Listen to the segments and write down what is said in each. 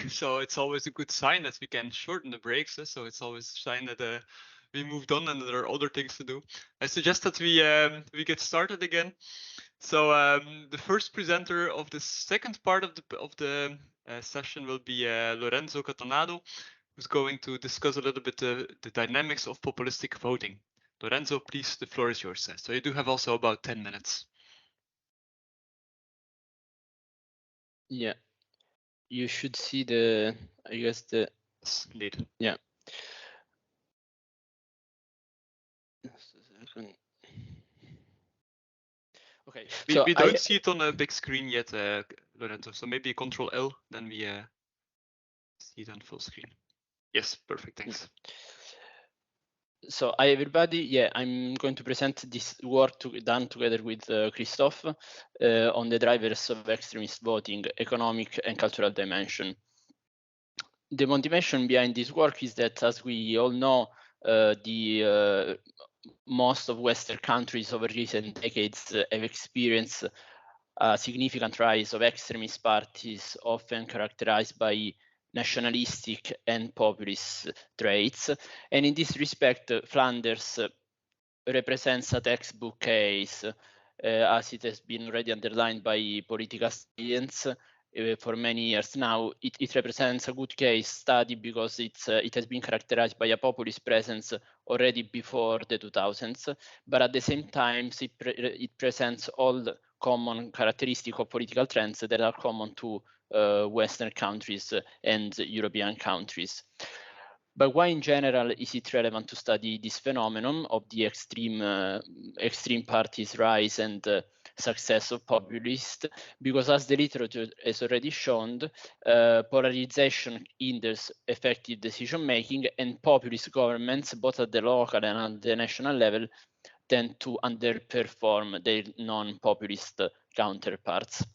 so it's always a good sign that we can shorten the breaks. So it's always a sign that we moved on and there are other things to do. I suggest that we get started again. So the first presenter of the second part of the session will be Lorenzo Catanado, who's going to discuss a little bit the dynamics of populistic voting. Lorenzo, please, the floor is yours. So you do have also about 10 minutes. Yeah, you should see the, I guess the, yes, indeed. Yeah. Okay, we don't see it on a big screen yet, Lorenzo, so maybe Control L, then we see it on full screen. Yes, perfect, thanks. So hi everybody, yeah, I'm going to present this work done together with Christophe on the drivers of extremist voting, economic and cultural dimension. The motivation behind this work is that, as we all know, most of Western countries over recent decades have experienced a significant rise of extremist parties, often characterized by nationalistic and populist traits. And in this respect, Flanders represents a textbook case, as it has been already underlined by political science for many years now. It represents a good case study because it has been characterized by a populist presence already before the 2000s, but at the same time it presents all the common characteristics of political trends that are common to Western countries and European countries. But why in general is it relevant to study this phenomenon of the extreme parties rise and success of populists? Because as the literature has already shown, polarization hinders effective decision making, and populist governments, both at the local and at the national level, tend to underperform their non-populist counterparts.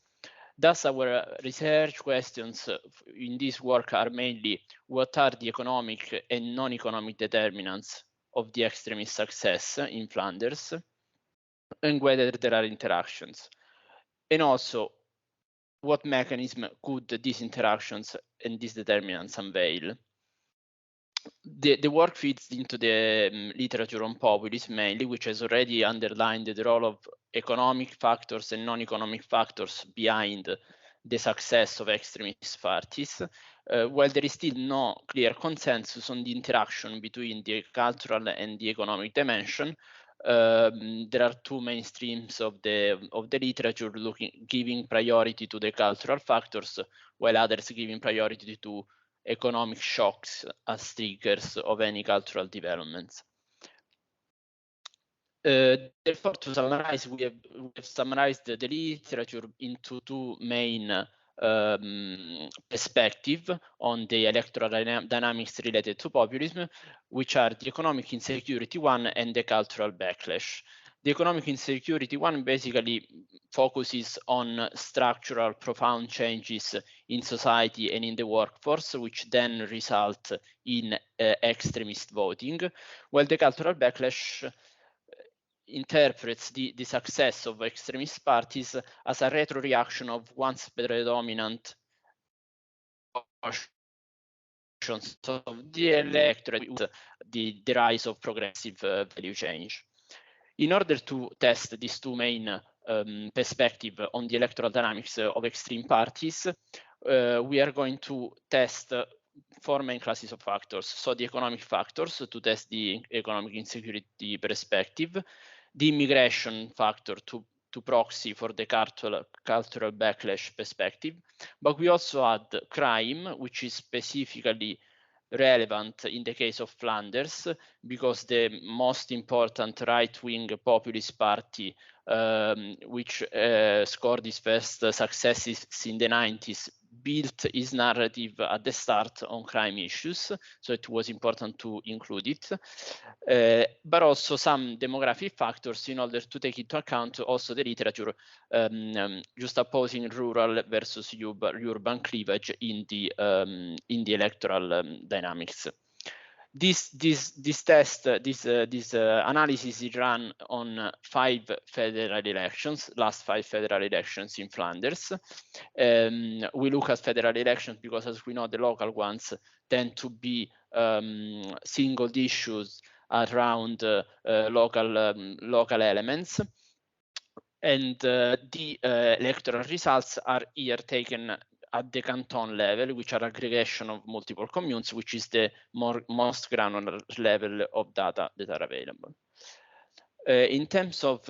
Thus, our research questions in this work are mainly: what are the economic and non-economic determinants of the extremist success in Flanders, and whether there are interactions? And also, what mechanism could these interactions and these determinants unveil? The work fits into the literature on populism mainly, which has already underlined the role of economic factors and non-economic factors behind the success of extremist parties, while there is still no clear consensus on the interaction between the cultural and the economic dimension. There are two main streams of the literature giving priority to the cultural factors, while others giving priority to economic shocks as triggers of any cultural developments. Therefore, to summarize, we have summarized the literature into two main perspectives on the electoral dynamics related to populism, which are the economic insecurity one and the cultural backlash. The economic insecurity one basically focuses on structural profound changes in society and in the workforce, which then result in extremist voting, while the cultural backlash interprets the success of extremist parties as a retro reaction of once predominant portions of the electorate, the rise of progressive value change. In order to test these two main perspectives on the electoral dynamics of extreme parties, we are going to test four main classes of factors. So the economic factors to test the economic insecurity perspective, the immigration factor to proxy for the cultural backlash perspective, but we also add crime, which is specifically relevant in the case of Flanders, because the most important right-wing populist party, which scored its first successes in the 90s, built its narrative at the start on crime issues, so it was important to include it, but also some demographic factors in order to take into account also the literature just opposing rural versus urban cleavage in the electoral dynamics. This analysis is run on last five federal elections in Flanders. We look at federal elections because, as we know, the local ones tend to be single issues around local elements. And the electoral results are here taken at the canton level, which are aggregation of multiple communes, which is the most granular level of data that are available. In terms of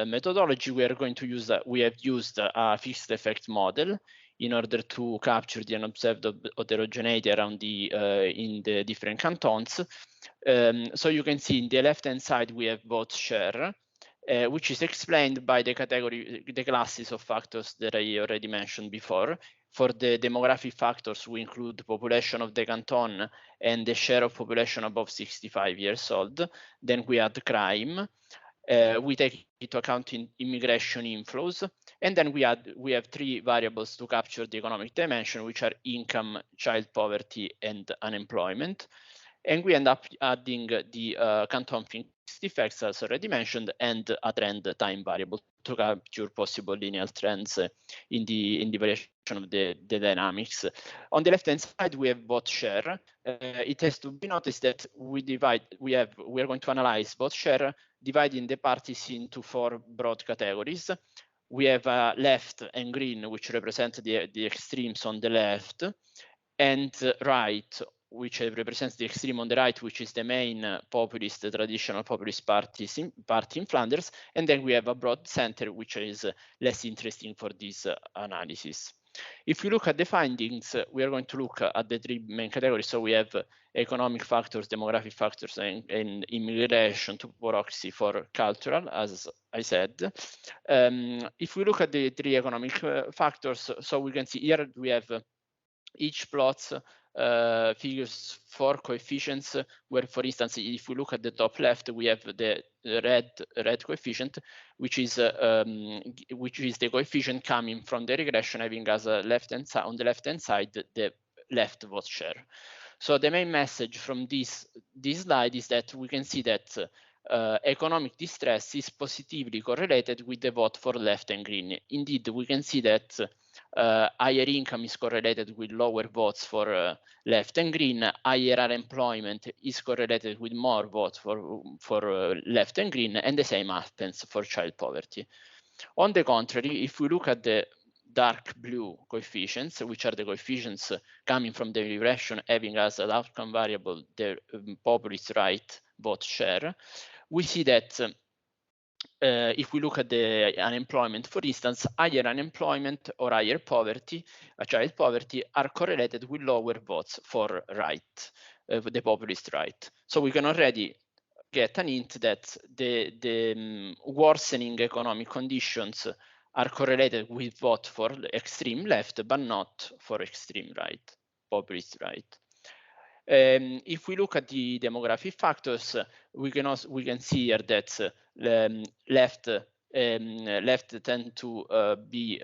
methodology, we have used a fixed effect model in order to capture the unobserved heterogeneity around in the different cantons. So you can see in the left-hand side we have vote share, which is explained by the classes of factors that I already mentioned before. For the demographic factors, we include the population of the canton and the share of population above 65 years old. Then we add crime. We take into account immigration inflows, and then we have three variables to capture the economic dimension, which are income, child poverty, and unemployment. And we end up adding the canton fixed effects, as already mentioned, and a trend time variable to capture possible linear trends in the variation of the dynamics. On the left-hand side, we have vote share. It has to be noticed that we are going to analyze vote share, dividing the parties into four broad categories. We have left and green, which represent the extremes on the left, and right, which represents the extreme on the right, which is the main traditional populist party in Flanders. And then we have a broad center, which is less interesting for this analysis. If we look at the findings, we are going to look at the three main categories. So we have economic factors, demographic factors, and immigration to proxy for cultural, as I said. If we look at the three economic factors, so we can see here we have each plots figures four coefficients, where, for instance, if we look at the top left, we have the red coefficient, which is the coefficient coming from the regression, having as a on the left hand side the left vote share. So the main message from this slide is that we can see that economic distress is positively correlated with the vote for left and green. Indeed, we can see that higher income is correlated with lower votes for left and green. Higher unemployment is correlated with more votes for left and green, and the same happens for child poverty. On the contrary, if we look at the dark blue coefficients, which are the coefficients coming from the regression having as an outcome variable the populist right vote share, we see that if we look at the unemployment, for instance, higher unemployment or higher poverty, child poverty, are correlated with lower votes for right, the populist right. So we can already get an hint that the worsening economic conditions are correlated with vote for extreme left, but not for extreme right, populist right. If we look at the demographic factors, we can see here that left tend to be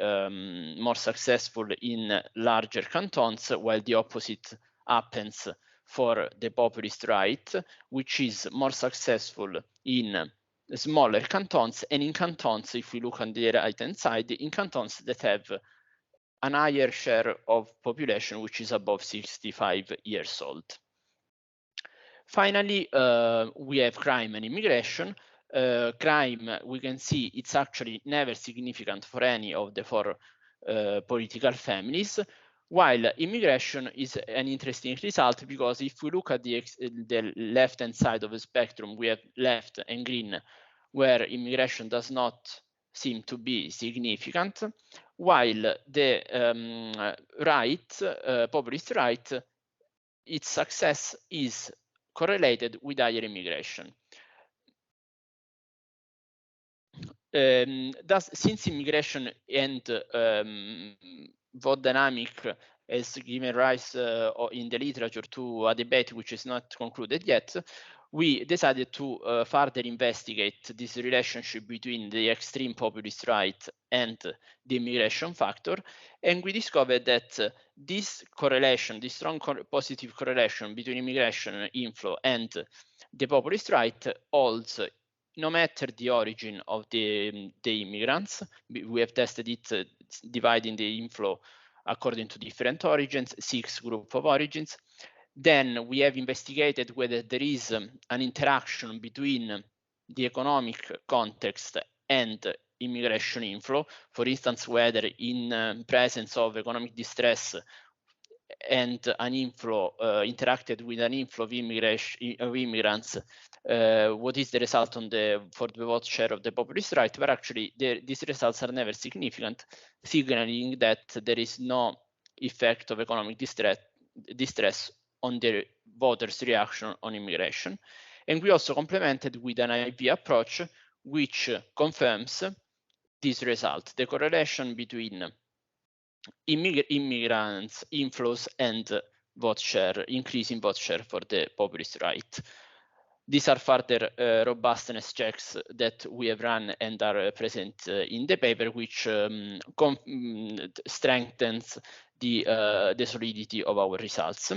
more successful in larger cantons, while the opposite happens for the populist right, which is more successful in smaller cantons, and in cantons, if we look on the right-hand side, in cantons that have an higher share of population which is above 65 years old. Finally, we have crime and immigration. Crime, we can see it's actually never significant for any of the four political families, while immigration is an interesting result, because if we look at the left-hand side of the spectrum, we have left and green, where immigration does not seem to be significant, while the populist right, its success is correlated with higher immigration. Thus, since immigration and vote dynamic has given rise in the literature to a debate which is not concluded yet, we decided to further investigate this relationship between the extreme populist right and the immigration factor, and we discovered that this correlation, this strong positive correlation between immigration inflow and the populist right holds no matter the origin of the immigrants. We have tested it dividing the inflow according to different origins, 6 groups of origins. Then we have investigated whether there is an interaction between the economic context and immigration inflow. For instance, whether in presence of economic distress and an inflow interacted with an inflow of immigrants, what is the result for the vote share of the populist right? But actually, these results are never significant, signaling that there is no effect of economic distress on the voters' reaction on immigration. And we also complemented with an IP approach, which confirms this result, the correlation between immigrants inflows and vote share, increase in vote share for the populist right. These are further robustness checks that we have run and are present in the paper, which strengthens the solidity of our results.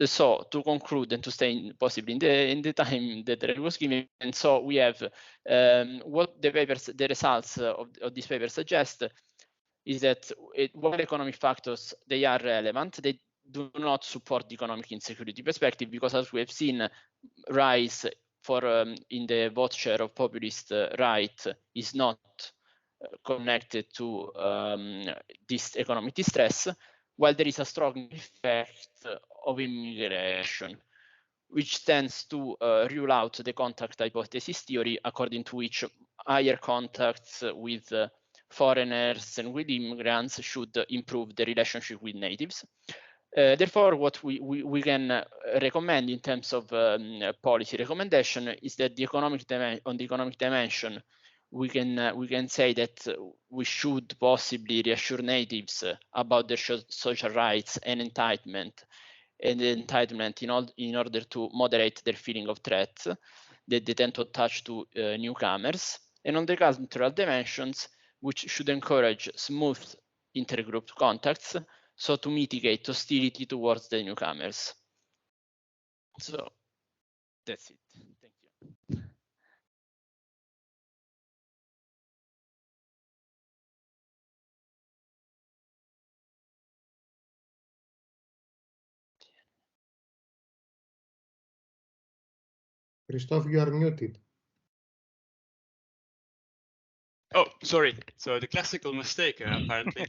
So to conclude and to stay possibly in the time that I was given, and so we have what the results of this paper suggest is that while economic factors, they are relevant, they do not support the economic insecurity perspective, because as we have seen, rise in the vote share of populist right is not connected to this economic distress, while there is a strong effect of immigration, which tends to rule out the contact hypothesis theory, according to which higher contacts with foreigners and with immigrants should improve the relationship with natives. Therefore, what we can recommend in terms of policy recommendation is that on the economic dimension, we can say that we should possibly reassure natives about their social rights and entitlement in order to moderate their feeling of threat that they tend to attach to newcomers. And on the cultural dimensions, which should encourage smooth intergroup contacts, so to mitigate hostility towards the newcomers. So that's it. Thank you. Christoph, you are muted. Oh, sorry. So the classical mistake, apparently.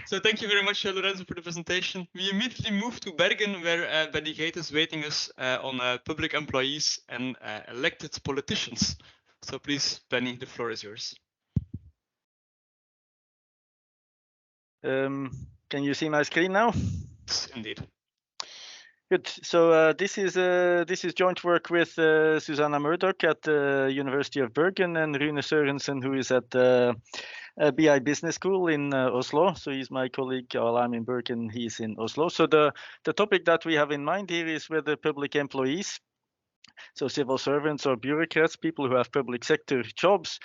So thank you very much, Lorenzo, for the presentation. We immediately move to Bergen, where Benny Gate is waiting us on public employees and elected politicians. So please, Benny, the floor is yours. Can you see my screen now? Yes, indeed. Good. So this is joint work with Susanna Murdoch at the University of Bergen and Rune Sørensen, who is at BI Business School in Oslo. So he's my colleague. While I'm in Bergen, he's in Oslo. So the topic that we have in mind here is whether public employees, so civil servants or bureaucrats, people who have public sector jobs,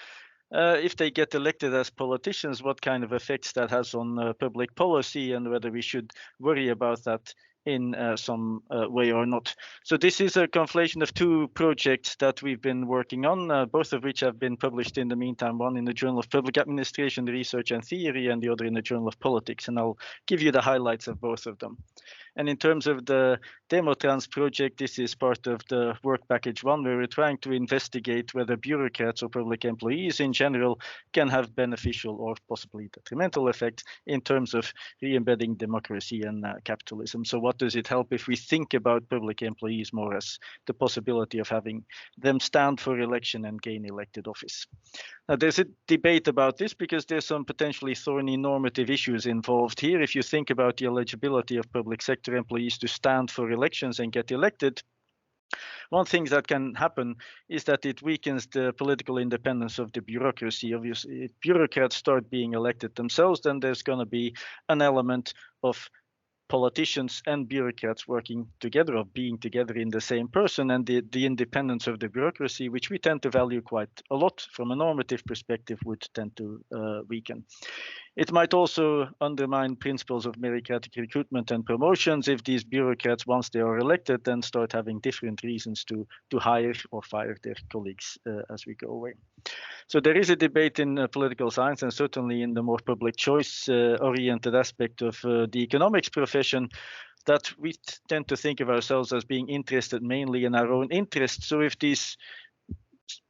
if they get elected as politicians, what kind of effects that has on public policy, and whether we should worry about that in some way or not. So this is a conflation of two projects that we've been working on, both of which have been published in the meantime, one in the Journal of Public Administration, Research and Theory, and the other in the Journal of Politics. And I'll give you the highlights of both of them. And in terms of the DemoTrans project, this is part of the work package 1, where we're trying to investigate whether bureaucrats or public employees in general can have beneficial or possibly detrimental effects in terms of re-embedding democracy and capitalism. So what does it help if we think about public employees more as the possibility of having them stand for election and gain elected office? Now, there's a debate about this because there's some potentially thorny normative issues involved here. If you think about the eligibility of public sector employees to stand for elections and get elected, one thing that can happen is that it weakens the political independence of the bureaucracy. Obviously, if bureaucrats start being elected themselves, then there's going to be an element of politicians and bureaucrats working together or being together in the same person, and the independence of the bureaucracy, which we tend to value quite a lot from a normative perspective, would tend to weaken. It might also undermine principles of meritocratic recruitment and promotions if these bureaucrats, once they are elected, then start having different reasons to hire or fire their colleagues as we go away. So there is a debate in political science, and certainly in the more public choice oriented aspect of the economics profession, that we tend to think of ourselves as being interested mainly in our own interests. So if these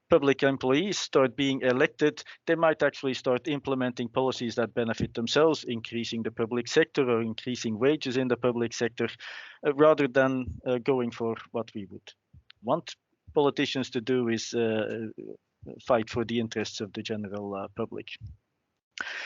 public employees start being elected, they might actually start implementing policies that benefit themselves, increasing the public sector or increasing wages in the public sector, rather than going for what we would want politicians to do, is fight for the interests of the general public.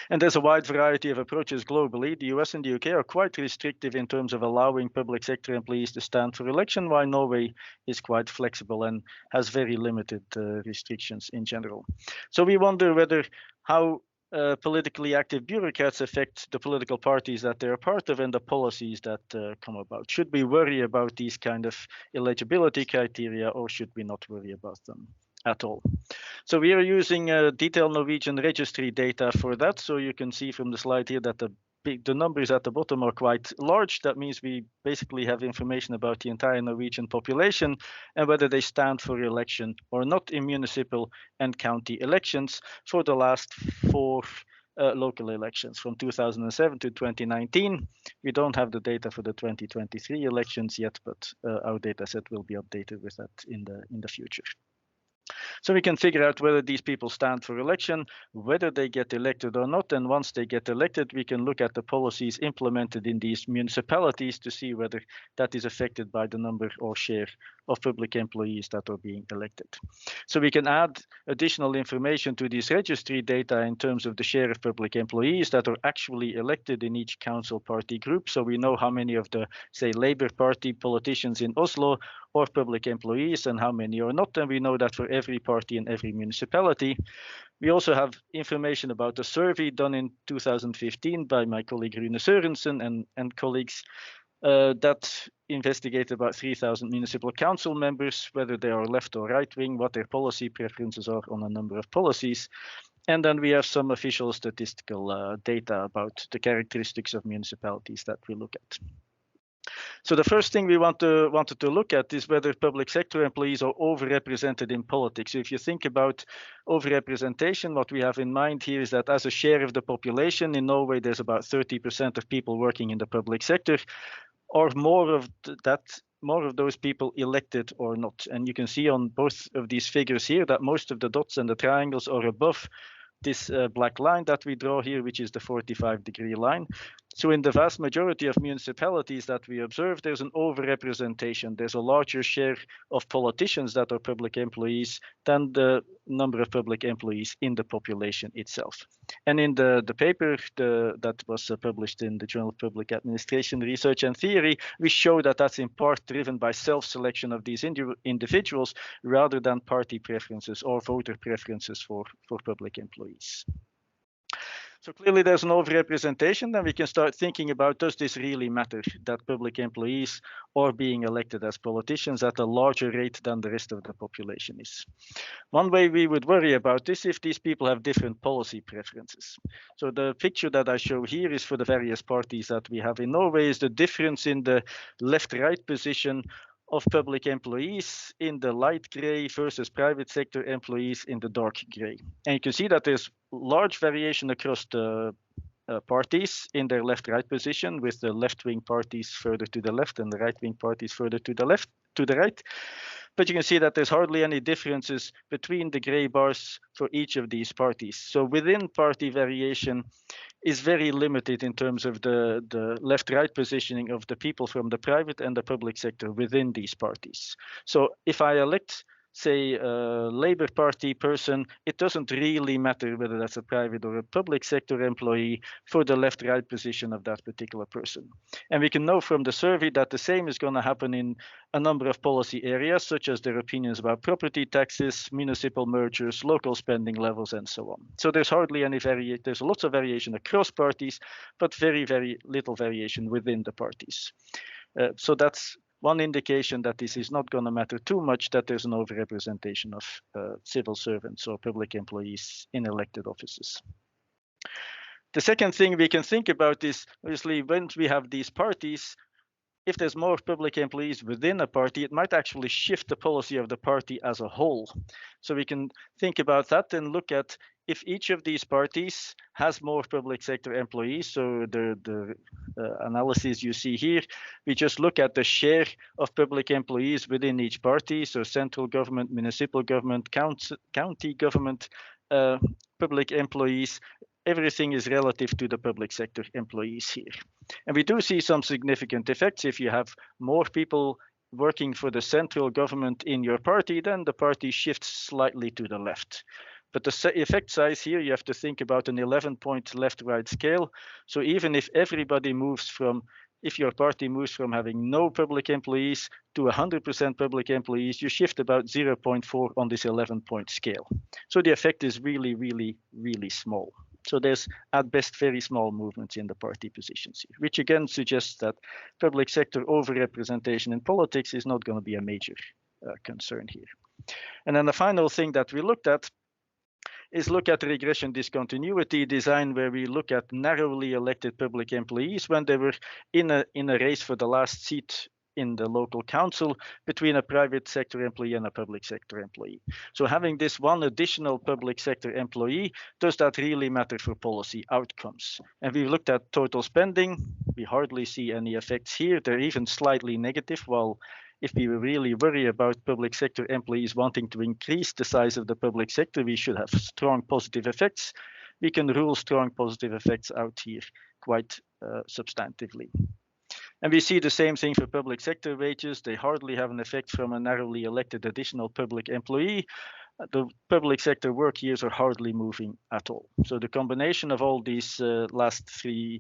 And there's a wide variety of approaches globally. The US and the UK are quite restrictive in terms of allowing public sector employees to stand for election, while Norway is quite flexible and has very limited restrictions in general. So we wonder whether how politically active bureaucrats affect the political parties that they're part of and the policies that come about. Should we worry about these kind of eligibility criteria, or should we not worry about them at all? So we are using detailed Norwegian registry data for that. So you can see from the slide here that the numbers at the bottom are quite large. That means we basically have information about the entire Norwegian population and whether they stand for election or not in municipal and county elections for the last 4 local elections from 2007 to 2019. We don't have the data for the 2023 elections yet, but our data set will be updated with that in the future. So we can figure out whether these people stand for election, whether they get elected or not. And once they get elected, we can look at the policies implemented in these municipalities to see whether that is affected by the number or share of public employees that are being elected. So we can add additional information to this registry data in terms of the share of public employees that are actually elected in each council party group. So we know how many of the, say, Labour Party politicians in Oslo or public employees and how many are not. And we know that for every party in every municipality. We also have information about a survey done in 2015 by my colleague Rune Sørensen and colleagues that investigate about 3,000 municipal council members, whether they are left or right wing, what their policy preferences are on a number of policies. And then we have some official statistical data about the characteristics of municipalities that we look at. So the first thing we wanted to look at is whether public sector employees are overrepresented in politics. So if you think about overrepresentation, what we have in mind here is that as a share of the population in Norway, there's about 30% of people working in the public sector, or more of those people elected or not. And you can see on both of these figures here that most of the dots and the triangles are above this black line that we draw here, which is the 45-degree line. So in the vast majority of municipalities that we observe, there's an overrepresentation. There's a larger share of politicians that are public employees than the number of public employees in the population itself. And in the paper that was published in the Journal of Public Administration Research and Theory, we show that that's in part driven by self-selection of these individuals rather than party preferences or voter preferences for public employees. So clearly there's an overrepresentation. Then we can start thinking about, does this really matter that public employees are being elected as politicians at a larger rate than the rest of the population is? One way we would worry about this if these people have different policy preferences. So the picture that I show here is for the various parties that we have in Norway, is the difference in the left-right position of public employees in the light gray versus private sector employees in the dark gray. And you can see that there's large variation across the parties in their left-right position, with the left-wing parties further to the left and the right-wing parties further to the right. But you can see that there's hardly any differences between the gray bars for each of these parties. So within party variation is very limited in terms of the left-right positioning of the people from the private and the public sector within these parties. So if I elect say, a Labour Party person, it doesn't really matter whether that's a private or a public sector employee for the left-right position of that particular person. And we can know from the survey that the same is going to happen in a number of policy areas, such as their opinions about property taxes, municipal mergers, local spending levels, and so on. So there's hardly any variation. There's lots of variation across parties, but very, very little variation within the parties. So that's one indication that this is not going to matter too much, that there's an overrepresentation of civil servants or public employees in elected offices. The second thing we can think about is, obviously, when we have these parties, if there's more public employees within a party, it might actually shift the policy of the party as a whole. So we can think about that and look at if each of these parties has more public sector employees. So the analysis you see here, we just look at the share of public employees within each party. So central government, municipal government, county government, public employees, everything is relative to the public sector employees here. And we do see some significant effects. If you have more people working for the central government in your party, then the party shifts slightly to the left. But the effect size here, you have to think about an 11-point left-right scale. So even if everybody moves from, if your party moves from having no public employees to 100% public employees, you shift about 0.4 on this 11-point scale. So the effect is really, really, really small. So there's at best very small movements in the party positions here, which again suggests that public sector overrepresentation in politics is not going to be a major concern here. And then the final thing that we looked at is look at regression discontinuity design, where we look at narrowly elected public employees when they were in a race for the last seat in the local council between a private sector employee and a public sector employee. So having this one additional public sector employee, does that really matter for policy outcomes? And we looked at total spending. We hardly see any effects here. They're even slightly negative, while if we really worry about public sector employees wanting to increase the size of the public sector, we should have strong positive effects. We can rule strong positive effects out here quite substantively. And we see the same thing for public sector wages. They hardly have an effect from a narrowly elected additional public employee. The public sector work years are hardly moving at all. So the combination of all these last three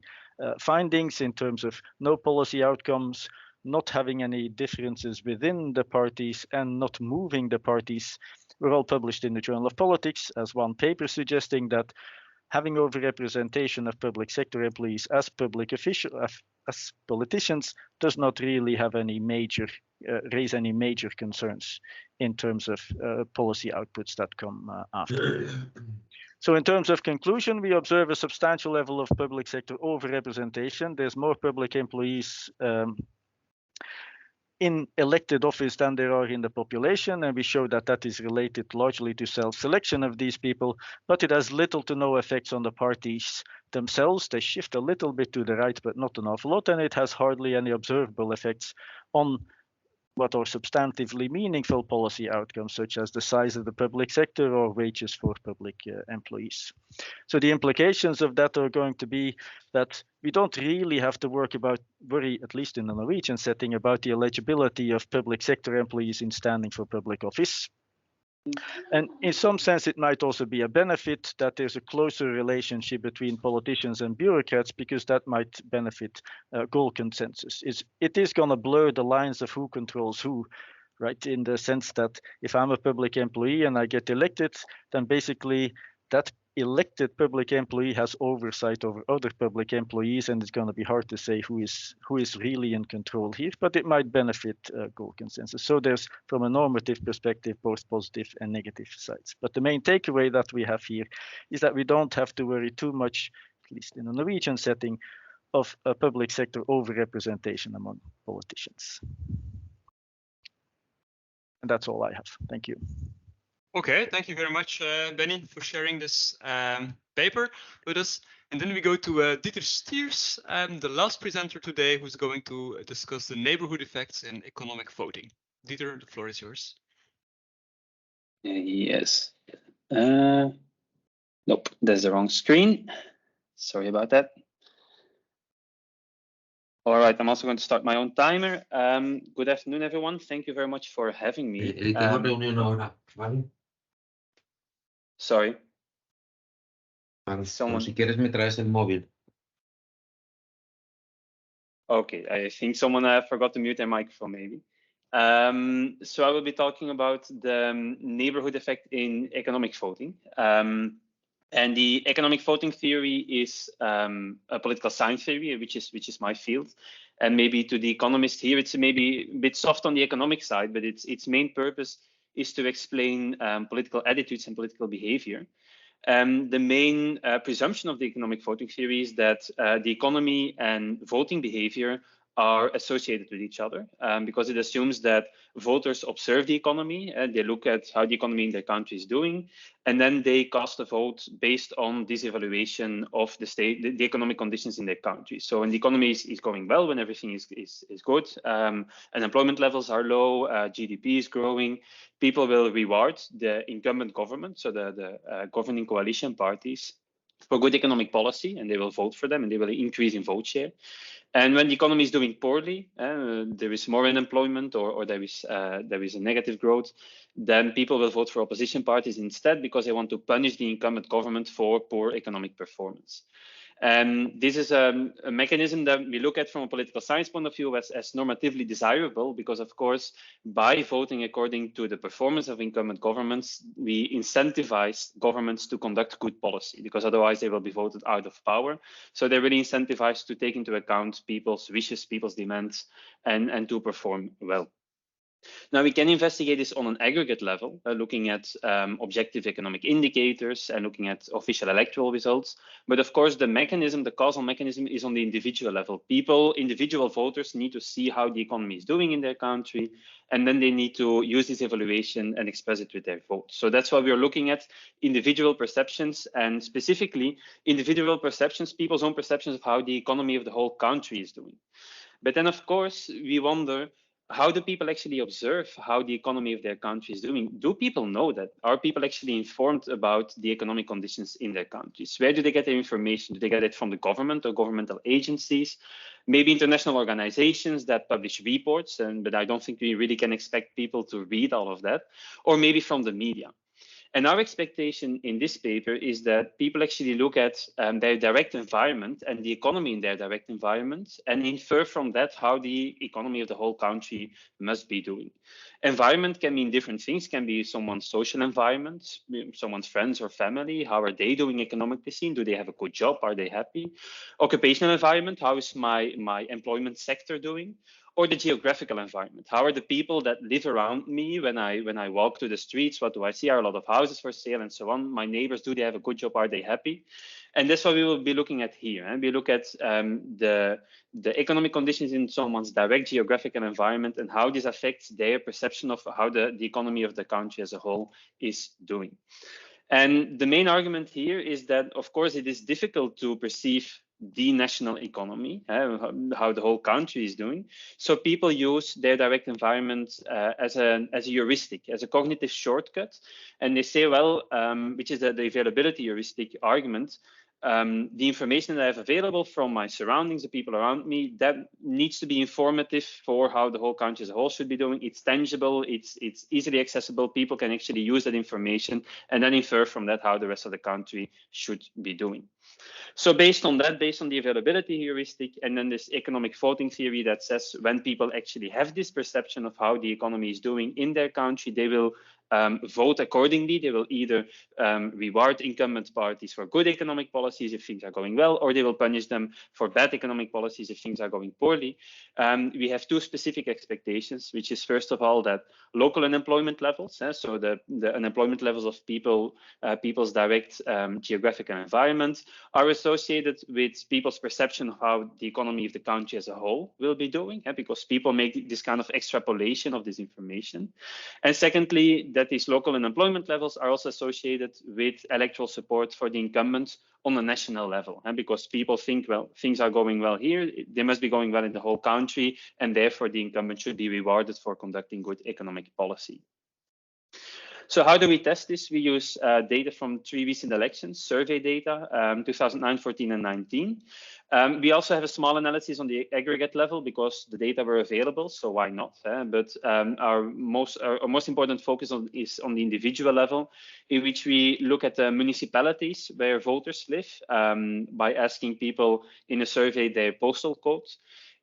findings in terms of no policy outcomes, not having any differences within the parties, and not moving the parties were all published in the Journal of Politics as one paper, suggesting that having overrepresentation of public sector employees as public officials, as politicians, does not really have any major raise any major concerns in terms of policy outputs that come after. So in terms of conclusion, we observe a substantial level of public sector overrepresentation. There's more public employees in elected office than there are in the population, and we show that that is related largely to self-selection of these people, but it has little to no effects on the parties themselves. They shift a little bit to the right, but not an awful lot, and it has hardly any observable effects on what are substantively meaningful policy outcomes, such as the size of the public sector or wages for public employees. So the implications of that are going to be that we don't really have to worry, at least in the Norwegian setting, about the eligibility of public sector employees in standing for public office. And in some sense, it might also be a benefit that there's a closer relationship between politicians and bureaucrats, because that might benefit goal consensus. It is going to blur the lines of who controls who, right? In the sense that if I'm a public employee and I get elected, then basically that elected public employee has oversight over other public employees, and it's going to be hard to say who is really in control here, but it might benefit goal consensus. So there's, from a normative perspective, both positive and negative sides. But the main takeaway that we have here is that we don't have to worry too much, at least in a Norwegian setting, of a public sector overrepresentation among politicians. And that's all I have. Thank you. Okay, thank you very much, Benny, for sharing this paper with us. And then we go to Dieter Stiers, the last presenter today, who's going to discuss the neighborhood effects in economic voting. Dieter, the floor is yours. Yes. Nope, that's the wrong screen. Sorry about that. All right, I'm also going to start my own timer. Good afternoon, everyone. Thank you very much for having me. Tengo reunión ahora, ¿vale? Sorry. Vale. Someone... Si quieres me traes el móvil. Okay, I think someone forgot to mute their microphone, maybe. So I will be talking about the neighborhood effect in economic voting. And the economic voting theory is a political science theory, which is my field. And maybe to the economist here, it's maybe a bit soft on the economic side, but its main purpose is to explain political attitudes and political behavior. The main presumption of the economic voting theory is that the economy and voting behavior are associated with each other, because it assumes that voters observe the economy and they look at how the economy in their country is doing, and then they cast a vote based on this evaluation of the state, the economic conditions in their country. So when the economy is going well, when everything is good, unemployment levels are low, GDP is growing, people will reward the incumbent government, so the governing coalition parties, for good economic policy, and they will vote for them and they will increase in vote share. And when the economy is doing poorly, there is more unemployment or there is a negative growth, then people will vote for opposition parties instead because they want to punish the incumbent government for poor economic performance. And this is a mechanism that we look at from a political science point of view as normatively desirable, because of course, by voting according to the performance of incumbent governments, we incentivize governments to conduct good policy, because otherwise they will be voted out of power. So they're really incentivized to take into account people's wishes, people's demands, and to perform well. Now, we can investigate this on an aggregate level, looking at objective economic indicators and looking at official electoral results. But of course, the mechanism, the causal mechanism, is on the individual level. Individual voters need to see how the economy is doing in their country, and then they need to use this evaluation and express it with their vote. So that's why we are looking at individual perceptions, and specifically individual perceptions, people's own perceptions of how the economy of the whole country is doing. But then, of course, we wonder, how do people actually observe how the economy of their country is doing? Do people know that? Are people actually informed about the economic conditions in their countries? Where do they get their information? Do they get it from the government or governmental agencies? Maybe international organizations that publish reports, but I don't think we really can expect people to read all of that. Or maybe from the media. And our expectation in this paper is that people actually look at their direct environment and the economy in their direct environment and infer from that how the economy of the whole country must be doing. Environment can mean different things, can be someone's social environment, someone's friends or family. How are they doing economically seen? Do they have a good job? Are they happy? Occupational environment, how is my employment sector doing? Or the geographical environment. How are the people that live around me when I walk to the streets? What do I see? Are a lot of houses for sale and so on? My neighbors, do they have a good job? Are they happy? And that's what we will be looking at here. And we look at the economic conditions in someone's direct geographical environment and how this affects their perception of how the economy of the country as a whole is doing. And the main argument here is that, of course, it is difficult to perceive the national economy, how the whole country is doing. So people use their direct environment as a heuristic, as a cognitive shortcut. And they say, well, which is the availability heuristic argument, the information that I have available from my surroundings, the people around me, that needs to be informative for how the whole country as a whole should be doing. It's tangible, it's easily accessible. People can actually use that information and then infer from that how the rest of the country should be doing. So based on that, based on the availability heuristic, and then this economic voting theory that says when people actually have this perception of how the economy is doing in their country, they will vote accordingly. They will either reward incumbent parties for good economic policies if things are going well, or they will punish them for bad economic policies if things are going poorly. We have two specific expectations, which is first of all that local unemployment levels, so the unemployment levels of people's direct geographical environment, are associated with people's perception of how the economy of the country as a whole will be doing, because people make this kind of extrapolation of this information. And secondly, that these local unemployment levels are also associated with electoral support for the incumbents on a national level, because people think, well, things are going well here, they must be going well in the whole country, and therefore the incumbent should be rewarded for conducting good economic policy. So how do we test this? We use data from 3 recent elections, survey data, 2009, 14, and 19. We also have a small analysis on the aggregate level because the data were available, so why not? But our most important focus is on the individual level, in which we look at the municipalities where voters live by asking people in a survey their postal code.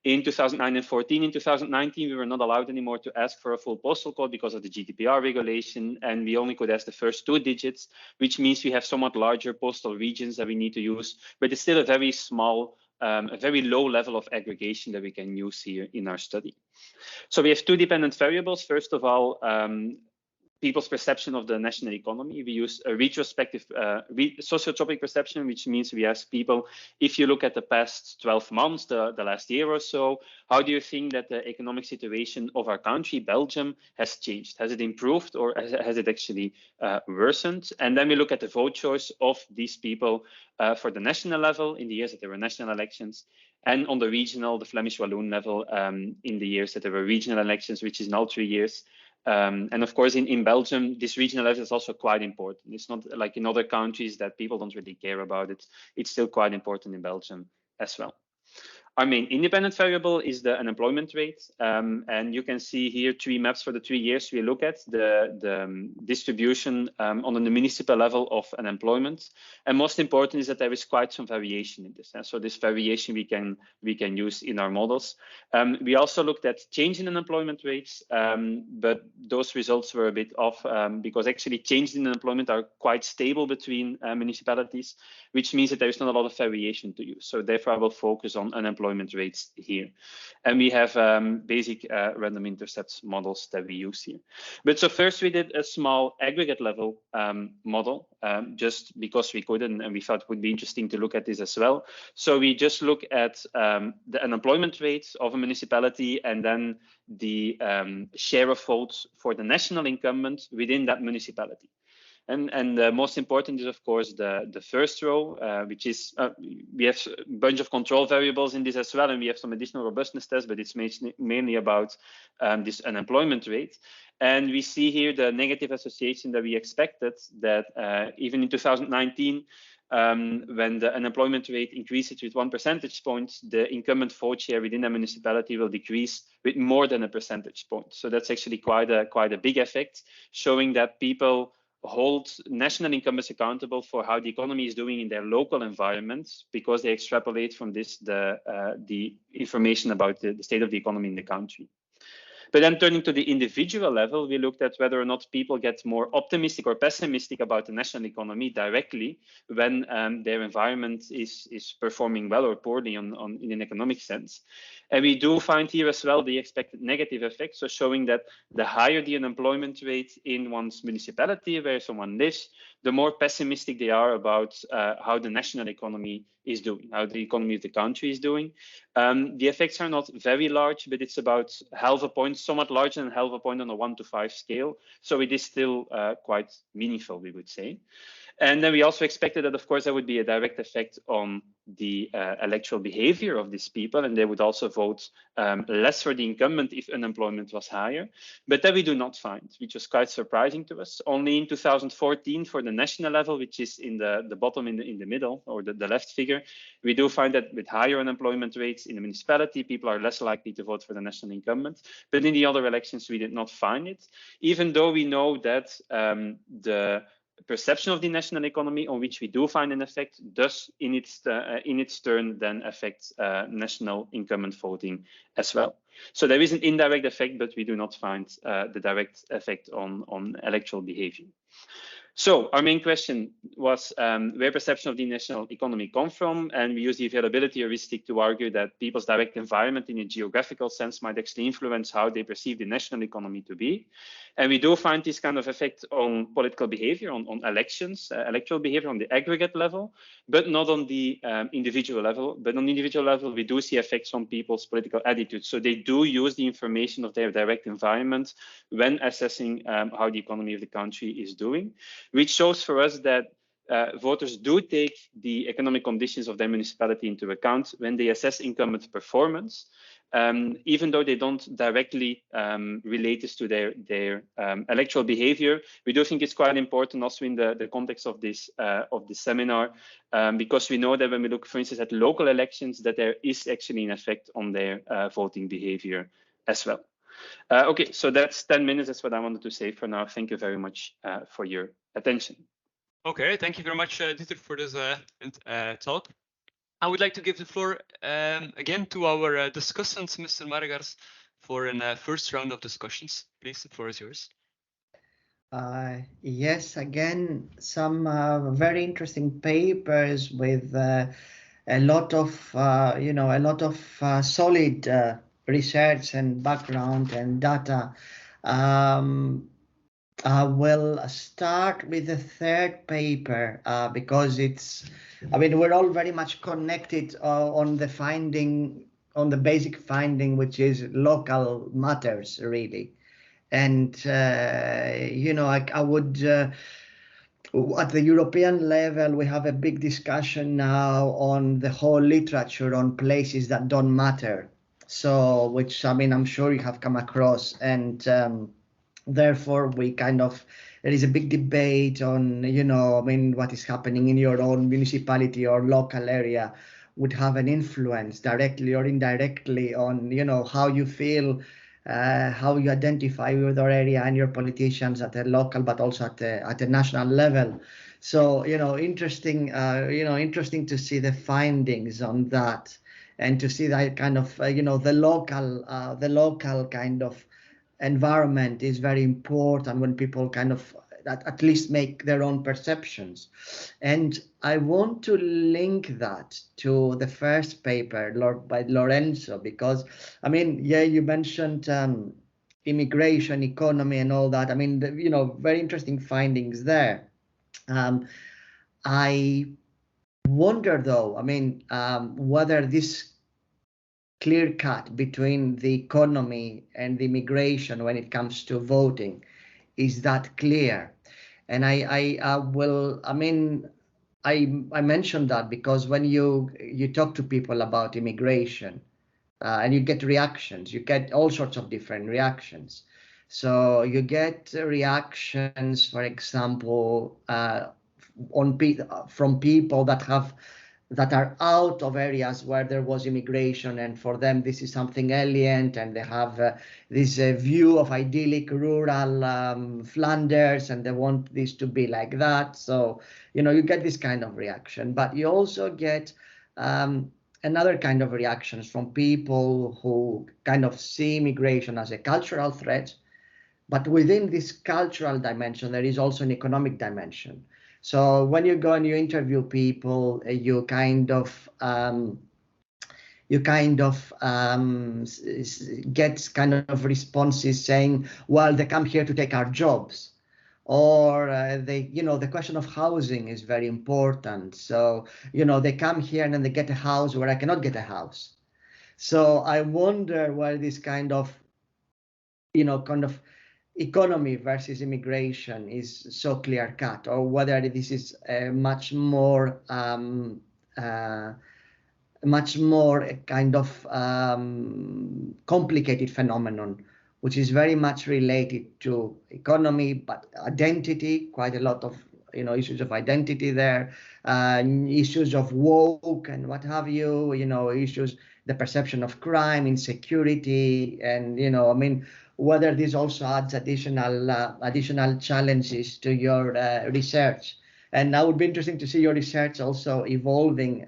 In 2009 and 14, in 2019, we were not allowed anymore to ask for a full postal code because of the GDPR regulation, and we only could ask the first 2 digits, which means we have somewhat larger postal regions that we need to use, but it's still a very small, a very low level of aggregation that we can use here in our study. So we have 2 dependent variables. First of all, people's perception of the national economy. We use a retrospective sociotropic perception, which means we ask people, if you look at the past 12 months, the last year or so, how do you think that the economic situation of our country, Belgium, has changed? Has it improved or has it actually worsened? And then we look at the vote choice of these people for the national level in the years that there were national elections, and on the regional, the Flemish Walloon level in the years that there were regional elections, which is now 3 years. And of course, in Belgium, this regional level is also quite important. It's not like in other countries that people don't really care about it. It's still quite important in Belgium as well. Our main independent variable is the unemployment rate. And you can see here 3 maps for the 3 years we look at, the distribution on the municipal level of unemployment. And most important is that there is quite some variation in this. So this variation we can use in our models. We also looked at change in unemployment rates, but those results were a bit off because actually changes in unemployment are quite stable between municipalities, which means that there is not a lot of variation to use. So therefore, I will focus on unemployment rates here. And we have basic random intercepts models that we use here. But so first we did a small aggregate level model, just because we could, and we thought it would be interesting to look at this as well. So we just look at the unemployment rates of a municipality and then the share of votes for the national incumbent within that municipality. And the most important is, of course, the first row, which is, we have a bunch of control variables in this as well, and we have some additional robustness tests, but it's mainly about this unemployment rate. And we see here the negative association that we expected, that even in 2019, when the unemployment rate increases with 1 percentage point, the incumbent vote share within the municipality will decrease with more than a percentage point. So that's actually quite a big effect, showing that people hold national incumbents accountable for how the economy is doing in their local environments, because they extrapolate from this the information about the state of the economy in the country. But then turning to the individual level, we looked at whether or not people get more optimistic or pessimistic about the national economy directly when their environment is performing well or poorly in an economic sense. And we do find here as well the expected negative effect, so showing that the higher the unemployment rate in one's municipality where someone lives, the more pessimistic they are about how the national economy is doing, how the economy of the country is doing. The effects are not very large, but it's about half a point, somewhat larger than half a point on a 1 to 5 scale. So it is still quite meaningful, we would say. And then we also expected that, of course, there would be a direct effect on the electoral behavior of these people, and they would also vote less for the incumbent if unemployment was higher. But that we do not find, which was quite surprising to us. Only in 2014 for the national level, which is in the bottom in the middle, or the left figure, we do find that with higher unemployment rates in the municipality, people are less likely to vote for the national incumbent. But in the other elections, we did not find it, even though we know that the perception of the national economy, on which we do find an effect, does in its turn then affect national incumbent voting as well. So there is an indirect effect, but we do not find the direct effect on electoral behavior. So our main question was where perception of the national economy come from, and we use the availability heuristic to argue that people's direct environment in a geographical sense might actually influence how they perceive the national economy to be. And we do find this kind of effect on political behavior, on elections, electoral behavior on the aggregate level, but not on the individual level. But on the individual level, we do see effects on people's political attitudes. So they do use the information of their direct environment when assessing how the economy of the country is doing, which shows for us that voters do take the economic conditions of their municipality into account when they assess incumbent performance, even though they don't directly relate this to their electoral behavior. We do think it's quite important also in the context of this seminar, because we know that when we look, for instance, at local elections, that there is actually an effect on their voting behavior as well. Okay, so that's 10 minutes. That's what I wanted to say for now. Thank you very much for your attention. Okay, thank you very much, Dieter, for this talk. I would like to give the floor again to our discussants, Mr. Margars, for a first round of discussions. Please, the floor is yours. Yes, again, some very interesting papers with a lot of, solid research and background and data. I will start with the third paper because we're all very much connected on the finding, on the basic finding, which is local matters, really. And, I would, at the European level, we have a big discussion now on the whole literature on places that don't matter. So, which, I'm sure you have come across. And therefore, there is a big debate on, what is happening in your own municipality or local area would have an influence directly or indirectly on, how you feel, how you identify with your area and your politicians at the local, but also at the national level. So, interesting to see the findings on that and to see that kind of, the local kind of environment is very important when people kind of at least make their own perceptions. And I want to link that to the first paper by Lorenzo, because you mentioned immigration, economy and all that. Very interesting findings there. I wonder though, whether this clear cut between the economy and the immigration when it comes to voting is that clear. And I mentioned that because when you talk to people about immigration and you get reactions, you get all sorts of different reactions. So you get reactions, for example, from people that are out of areas where there was immigration, and for them this is something alien, and they have this view of idyllic rural Flanders, and they want this to be like that. So you get this kind of reaction, but you also get another kind of reactions from people who kind of see immigration as a cultural threat, but within this cultural dimension there is also an economic dimension. So when you go and you interview people, you kind of get kind of responses saying, well, they come here to take our jobs, or the question of housing is very important. So they come here and then they get a house where I cannot get a house. So I wonder why this kind of economy versus immigration is so clear cut, or whether this is a much more kind of complicated phenomenon, which is very much related to economy, but identity, quite a lot of issues of identity there, issues of woke and what have you, issues, the perception of crime, insecurity, and whether this also adds additional challenges to your research. And that would be interesting to see your research also evolving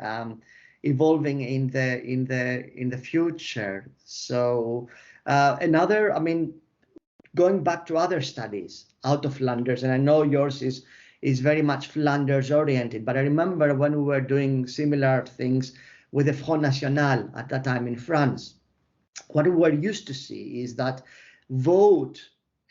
in the future. So another, going back to other studies out of Flanders, and I know yours is very much Flanders oriented, but I remember when we were doing similar things with the Front National at that time in France, what we were used to see is that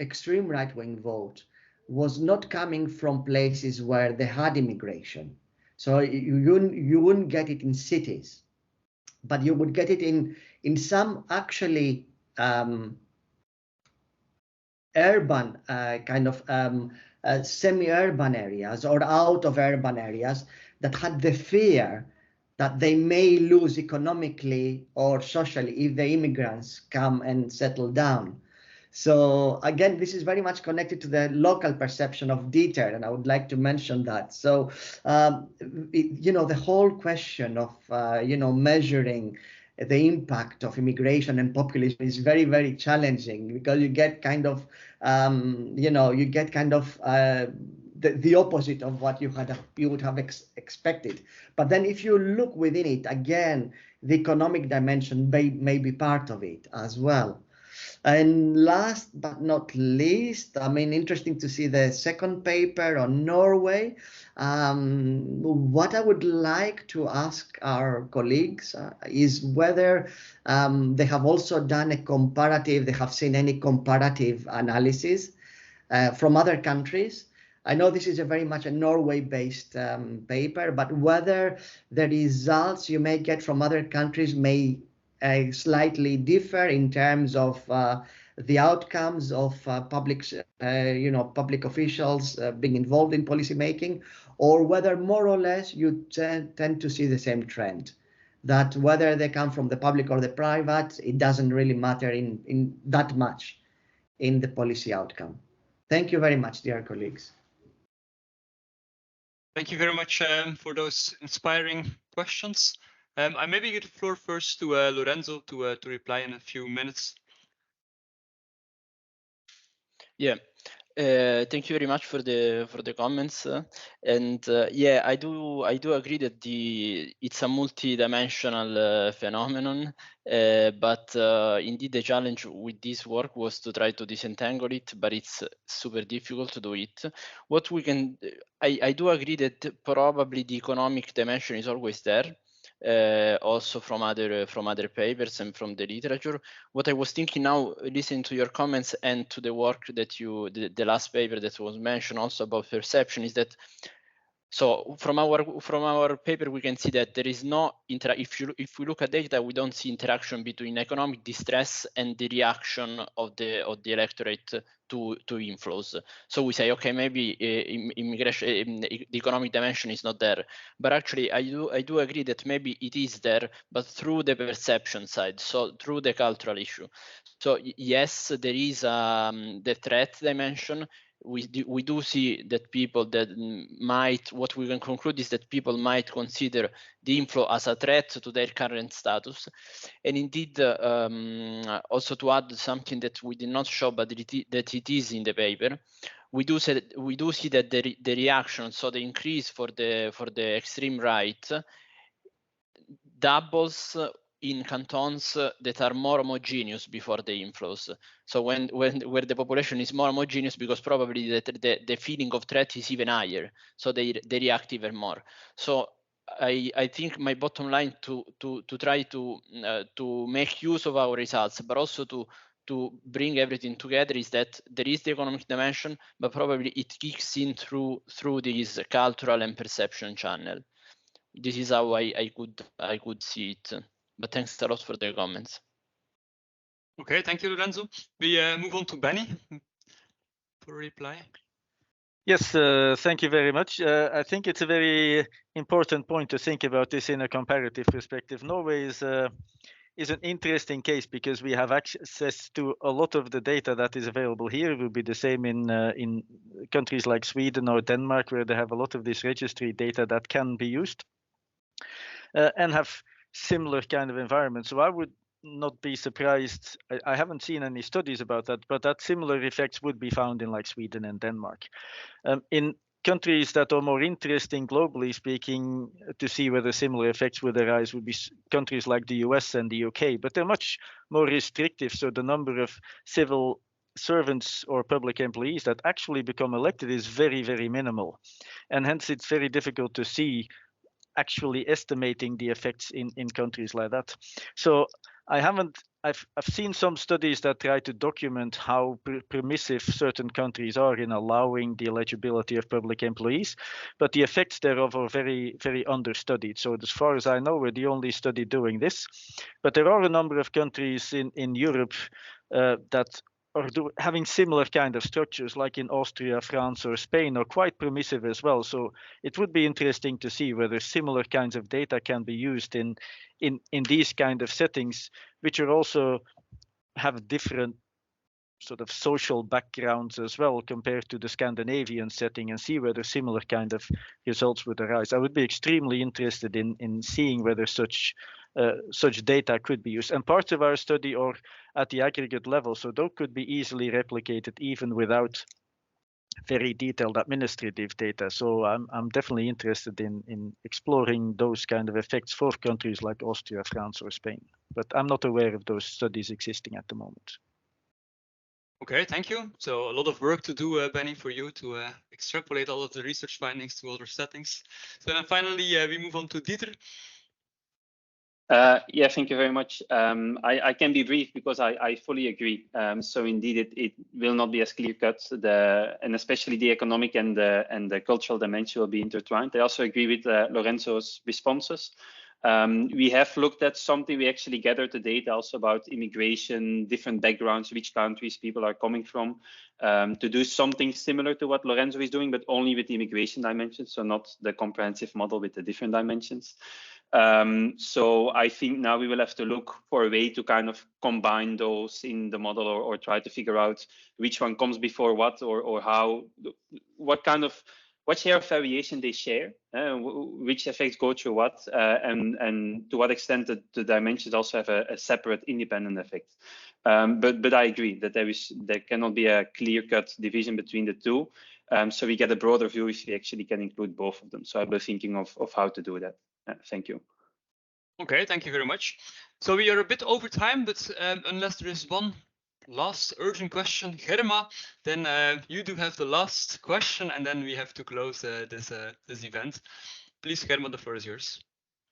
extreme right-wing vote was not coming from places where they had immigration. So you wouldn't get it in cities, but you would get it in some urban kind of semi-urban areas or out of urban areas that had the fear that they may lose economically or socially if the immigrants come and settle down. So again, this is very much connected to the local perception of deter, and I would like to mention that. So, the whole question of, measuring the impact of immigration and populism is very, very challenging, because you get kind of, the opposite of what you would have expected. But then if you look within it, again, the economic dimension may be part of it as well. And last but not least, I mean, interesting to see the second paper on Norway. What I would like to ask our colleagues is whether they have also done a comparative, they have seen any comparative analysis from other countries. I know this is a very much a Norway-based paper, but whether the results you may get from other countries may slightly differ in terms of the outcomes of public officials being involved in policy making, or whether more or less you tend to see the same trend, that whether they come from the public or the private, it doesn't really matter in that much in the policy outcome. Thank you very much, dear colleagues. Thank you very much for those inspiring questions. I maybe give the floor first to Lorenzo to reply in a few minutes. Yeah. Thank you very much for the comments, and yeah, I do agree that it's a multi-dimensional phenomenon, but indeed the challenge with this work was to try to disentangle it, but it's super difficult to do it. What we can, I do agree that probably the economic dimension is always there. Also from other papers and from the literature. What I was thinking now, listening to your comments and to the work that the last paper that was mentioned also about perception, is that, so from our paper we can see that there is no if we look at data, we don't see interaction between economic distress and the reaction of the electorate to inflows. So we say, okay, maybe immigration, the economic dimension is not there, but actually I do agree that maybe it is there, but through the perception side, so through the cultural issue. So yes, there is the threat dimension. We do see that people that might, what we can conclude is that people might consider the inflow as a threat to their current status. And indeed, also to add something that we did not show, but that it is in the paper, we do see that the reaction, so the increase for the extreme right, doubles in cantons that are more homogeneous before the inflows. So where the population is more homogeneous, because probably the feeling of threat is even higher, so they react even more. So I think my bottom line to try to make use of our results, but also to bring everything together, is that there is the economic dimension, but probably it kicks in through this cultural and perception channel. This is how I could see it. But thanks a lot for the comments. Okay, thank you, Lorenzo. We move on to Benny for a reply. Yes, thank you very much. I think it's a very important point to think about this in a comparative perspective. Norway is an interesting case because we have access to a lot of the data that is available here. It will be the same in countries like Sweden or Denmark, where they have a lot of this registry data that can be used and have similar kind of environments. So I would not be surprised. I haven't seen any studies about that, but that similar effects would be found in like Sweden and Denmark. In countries that are more interesting globally speaking to see whether similar effects would arise would be countries like the US and the UK, but they're much more restrictive. So the number of civil servants or public employees that actually become elected is very, very minimal. And hence it's very difficult to see actually estimating the effects in countries like that. So I've seen some studies that try to document how permissive certain countries are in allowing the eligibility of public employees, but the effects thereof are very, very understudied. So as far as I know, we're the only study doing this. But there are a number of countries in Europe that having similar kind of structures like in Austria, France, or Spain are quite permissive as well. So it would be interesting to see whether similar kinds of data can be used in these kind of settings, which are also have different sort of social backgrounds as well compared to the Scandinavian setting, and see whether similar kind of results would arise. I would be extremely interested in seeing whether such data could be used. And parts of our study are at the aggregate level, so those could be easily replicated even without very detailed administrative data. So I'm definitely interested in exploring those kind of effects for countries like Austria, France, or Spain. But I'm not aware of those studies existing at the moment. Okay, thank you. So a lot of work to do, Benny, for you to extrapolate all of the research findings to other settings. So then finally, we move on to Dieter. Yeah, thank you very much. I can be brief because I fully agree. So indeed, it will not be as clear cut, and especially the economic and the cultural dimension will be intertwined. I also agree with Lorenzo's responses. We have looked at something, we actually gathered the data also about immigration, different backgrounds, which countries people are coming from, to do something similar to what Lorenzo is doing, but only with the immigration dimension, so not the comprehensive model with the different dimensions. So I think now we will have to look for a way to kind of combine those in the model, or try to figure out which one comes before what, or how, what share of variation they share, which effects go through what, and to what extent the dimensions also have a separate independent effect. But I agree that there cannot be a clear-cut division between the two. So we get a broader view if we actually can include both of them. So I've been thinking of how to do that. Thank you. Okay, thank you very much. So we are a bit over time, but unless there is one last urgent question, Germa, then you do have the last question, and then we have to close this event. Please, Germa, the floor is yours.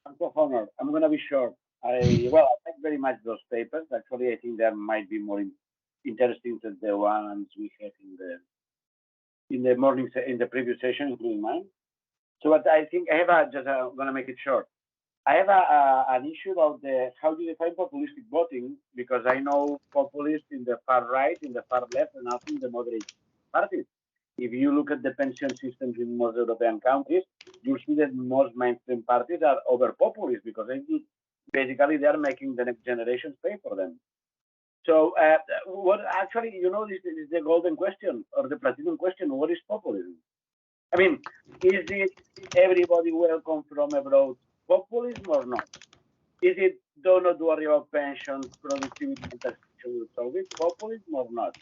I'm so honored. I'm going to be short. I thank very much those papers. Actually, I think they might be more interesting than the ones we had in the morning, in the previous session, including mine. So what I think I have I'm going to make it short. I have an issue about how do you define populistic voting, because I know populists in the far right, in the far left, and also in the moderate parties. If you look at the pension systems in most European countries, you see that most mainstream parties are over populist, because basically they are making the next generations pay for them. So what actually, this is the golden question, or the platinum question: what is populism? I mean, is it everybody welcome from abroad populism or not? Is it do not worry about pensions, productivity, and taxation will solve it, populism or not?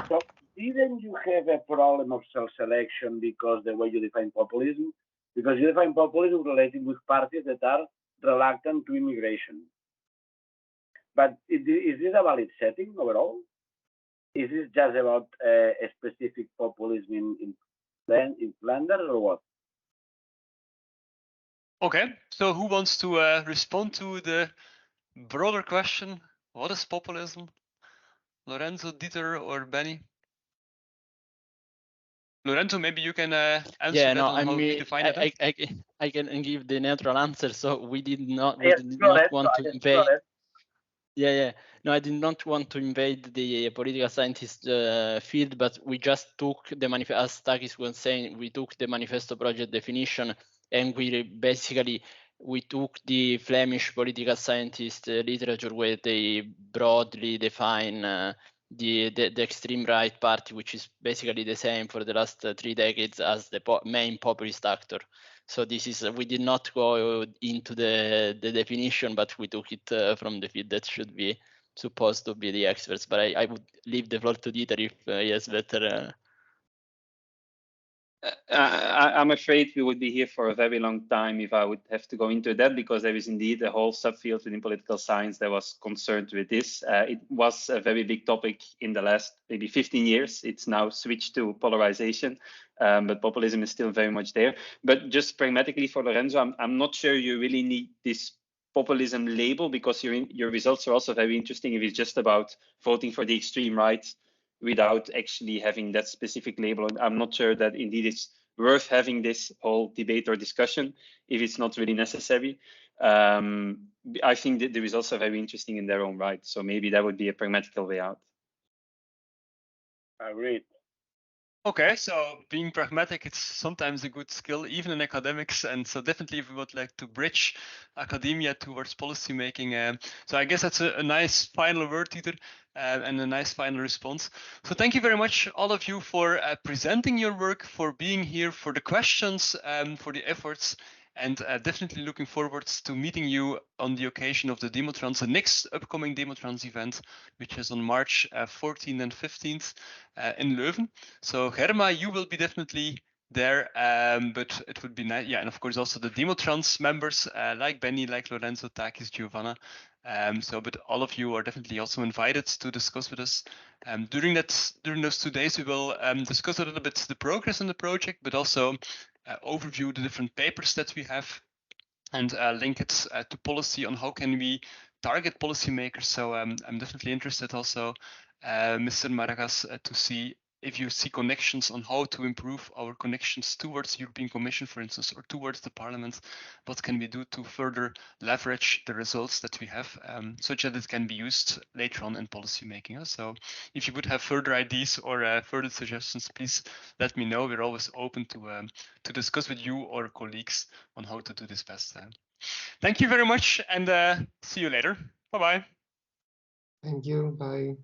So didn't you have a problem of self-selection because the way you define populism? Because you define populism related with parties that are reluctant to immigration. But is this a valid setting overall? Is this just about a specific populism in Flanders or what? Okay, so who wants to respond to the broader question? What is populism? Lorenzo, Dieter, or Benny? Lorenzo, maybe you can answer how we define it. I can give the neutral answer. So we did not want to invade. No, I did not want to invade the political scientist field, but we just took the manifesto, as Takis was saying, we took the manifesto project definition, and we took the Flemish political scientist literature where they broadly define the extreme right party, which is basically the same for the last 3 decades as the main populist actor. So we did not go into the definition, but we took it from the field that should be supposed to be the experts. But I would leave the floor to Dieter if he has better. I'm afraid we would be here for a very long time if I would have to go into that, because there is indeed a whole subfield within political science that was concerned with this. It was a very big topic in the last maybe 15 years. It's now switched to polarization, but populism is still very much there. But just pragmatically for Lorenzo, I'm not sure you really need this populism label, because your results are also very interesting if it's just about voting for the extreme right without actually having that specific label. I'm not sure that indeed it's worth having this whole debate or discussion if it's not really necessary. I think that the results are very interesting in their own right. So maybe that would be a pragmatical way out. Agreed. Okay, so being pragmatic, it's sometimes a good skill, even in academics. And so definitely if we would like to bridge academia towards policy making. So I guess that's a nice final word, Dieter, and a nice final response. So thank you very much, all of you, for presenting your work, for being here, for the questions, for the efforts. And definitely looking forward to meeting you on the occasion of the DemoTrans, the next upcoming DemoTrans event, which is on March 14th and 15th in Leuven. So Germa, you will be definitely there, but it would be nice. Yeah, and of course also the DemoTrans members like Benny, like Lorenzo, Takis, Giovanna. But all of you are definitely also invited to discuss with us. During those 2 days, we will discuss a little bit the progress in the project, but also overview the different papers that we have and link it to policy on how can we target policymakers. So I'm definitely interested also, Mr. Maragas, to see if you see connections on how to improve our connections towards the European Commission, for instance, or towards the Parliament. What can we do to further leverage the results that we have, such that it can be used later on in policy making? So if you would have further ideas or further suggestions, please let me know. We're always open to discuss with you or colleagues on how to do this best. Thank you very much, and see you later. Bye-bye. Thank you. Bye.